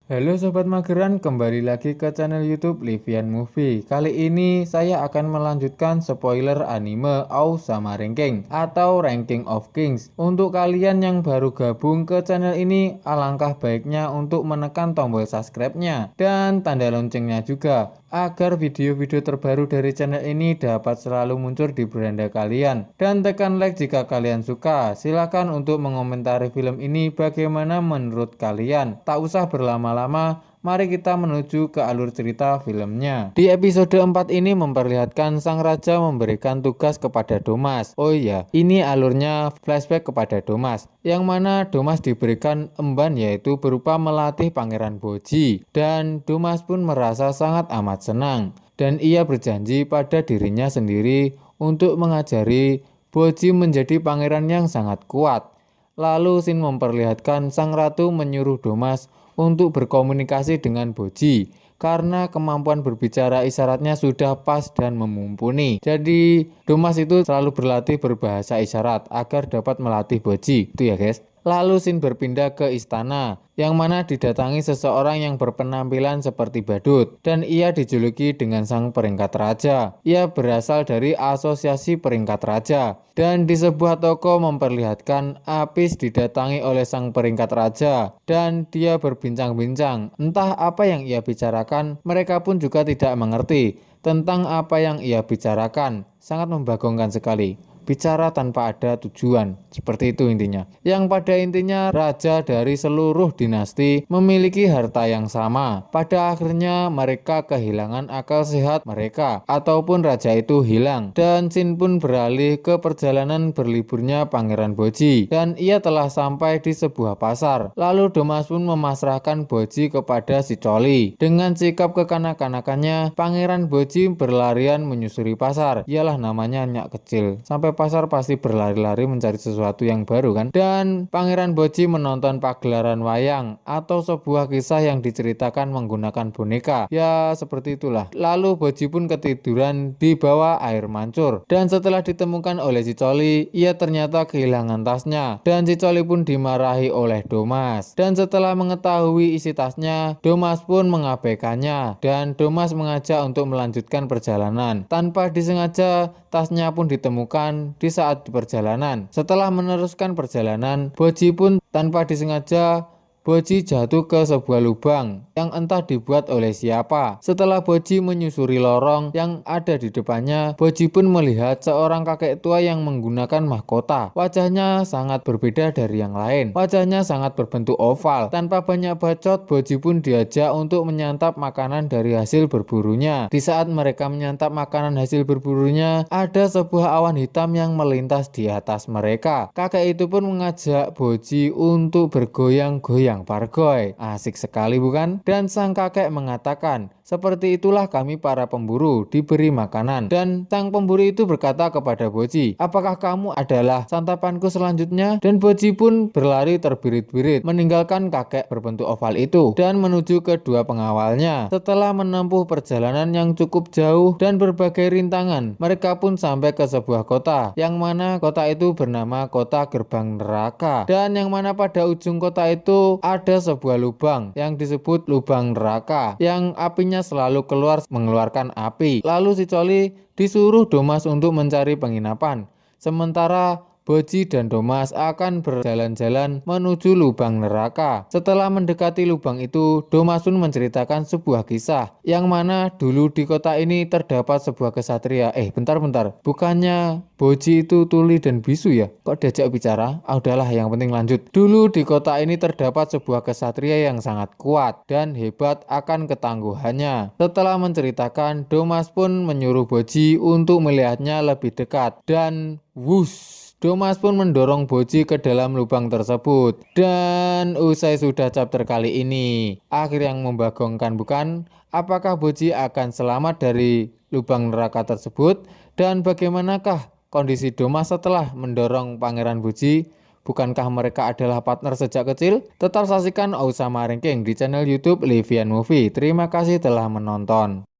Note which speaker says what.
Speaker 1: Halo Sobat Mageran, kembali lagi ke channel YouTube Livian Movie. Kali ini saya akan melanjutkan spoiler anime Aousama Ranking atau Ranking of Kings. Untuk kalian yang baru gabung ke channel ini, alangkah baiknya untuk menekan tombol subscribe-nya dan tanda loncengnya juga, agar video-video terbaru dari channel ini dapat selalu muncul di beranda kalian. Dan tekan like jika kalian suka. Silakan untuk mengomentari film ini bagaimana menurut kalian. Tak usah berlama-lama, mari kita menuju ke alur cerita filmnya. Di episode 4 ini memperlihatkan sang raja memberikan tugas kepada Domas. Oh iya, ini alurnya flashback kepada Domas, yang mana Domas diberikan emban yaitu berupa melatih Pangeran Boji. Dan Domas pun merasa sangat amat senang, dan ia berjanji pada dirinya sendiri untuk mengajari Boji menjadi pangeran yang sangat kuat. Lalu Shin memperlihatkan sang ratu menyuruh Domas untuk berkomunikasi dengan Boji karena kemampuan berbicara isyaratnya sudah pas dan memumpuni. Jadi Domas itu selalu berlatih berbahasa isyarat agar dapat melatih Boji. Itu ya guys. Lalu Shin berpindah ke istana, yang mana didatangi seseorang yang berpenampilan seperti badut, dan ia dijuluki dengan sang peringkat raja. Ia berasal dari asosiasi peringkat raja, dan di sebuah toko memperlihatkan Apis didatangi oleh sang peringkat raja, dan dia berbincang-bincang. Entah apa yang ia bicarakan, mereka pun juga tidak mengerti tentang apa yang ia bicarakan. Sangat membagongkan sekali. Bicara tanpa ada tujuan, seperti itu intinya. Yang pada intinya raja dari seluruh dinasti memiliki harta yang sama. Pada akhirnya mereka kehilangan akal sehat mereka, ataupun raja itu hilang. Dan Shin pun beralih ke perjalanan berliburnya Pangeran Boji, dan ia telah sampai di sebuah pasar. Lalu Domas pun memasrahkan Boji kepada si Coli. Dengan sikap kekanak-kanakannya, Pangeran Boji berlarian menyusuri pasar. Iyalah namanya anak kecil, sampai pasar pasti berlari-lari mencari sesuatu yang baru kan. Dan Pangeran Boji menonton pagelaran wayang atau sebuah kisah yang diceritakan menggunakan boneka. Ya seperti itulah. Lalu Boji pun ketiduran di bawah air mancur. Dan setelah ditemukan oleh si Coli, ia ternyata kehilangan tasnya. Dan si Coli pun dimarahi oleh Domas. Dan setelah mengetahui isi tasnya, Domas pun mengabaikannya. Dan Domas mengajak untuk melanjutkan perjalanan. Tanpa disengaja, tasnya pun ditemukan di saat perjalanan. Setelah meneruskan perjalanan, Boji pun tanpa disengaja jatuh ke sebuah lubang yang entah dibuat oleh siapa. Setelah Boji menyusuri lorong yang ada di depannya, Boji pun melihat seorang kakek tua yang menggunakan mahkota. Wajahnya sangat berbeda dari yang lain. Wajahnya sangat berbentuk oval. Tanpa banyak bacot, Boji pun diajak untuk menyantap makanan dari hasil berburunya. Di saat mereka menyantap makanan hasil berburunya, ada sebuah awan hitam yang melintas di atas mereka. Kakek itu pun mengajak Boji untuk bergoyang-goyang pargoy. Asik sekali bukan? Dan sang kakek mengatakan, seperti itulah kami para pemburu diberi makanan. Dan sang pemburu itu berkata kepada Boji, apakah kamu adalah santapanku selanjutnya? Dan Boji pun berlari terbirit-birit meninggalkan kakek berbentuk oval itu dan menuju ke dua pengawalnya. Setelah menempuh perjalanan yang cukup jauh dan berbagai rintangan, mereka pun sampai ke sebuah kota, yang mana kota itu bernama Kota Gerbang Neraka. Dan yang mana pada ujung kota itu ada sebuah lubang yang disebut lubang neraka, yang apinya selalu keluar mengeluarkan api. Lalu si Coli disuruh Domas untuk mencari penginapan, sementara Boji dan Domas akan berjalan-jalan menuju lubang neraka. Setelah mendekati lubang itu, Domas pun menceritakan sebuah kisah, yang mana dulu di kota ini terdapat sebuah kesatria. Bentar, bukannya Boji itu tuli dan bisu ya? Kok diajak bicara? Udahlah, yang penting lanjut. Dulu di kota ini terdapat sebuah kesatria yang sangat kuat dan hebat akan ketangguhannya. Setelah menceritakan, Domas pun menyuruh Boji untuk melihatnya lebih dekat. Dan wush, Domas pun mendorong Boji ke dalam lubang tersebut. Dan usai sudah chapter kali ini, akhir yang membagongkan bukan? Apakah Boji akan selamat dari lubang neraka tersebut? Dan bagaimanakah kondisi Domas setelah mendorong Pangeran Boji? Bukankah mereka adalah partner sejak kecil? Tetap saksikan Aousama Ranking di channel YouTube Livian Movie. Terima kasih telah menonton.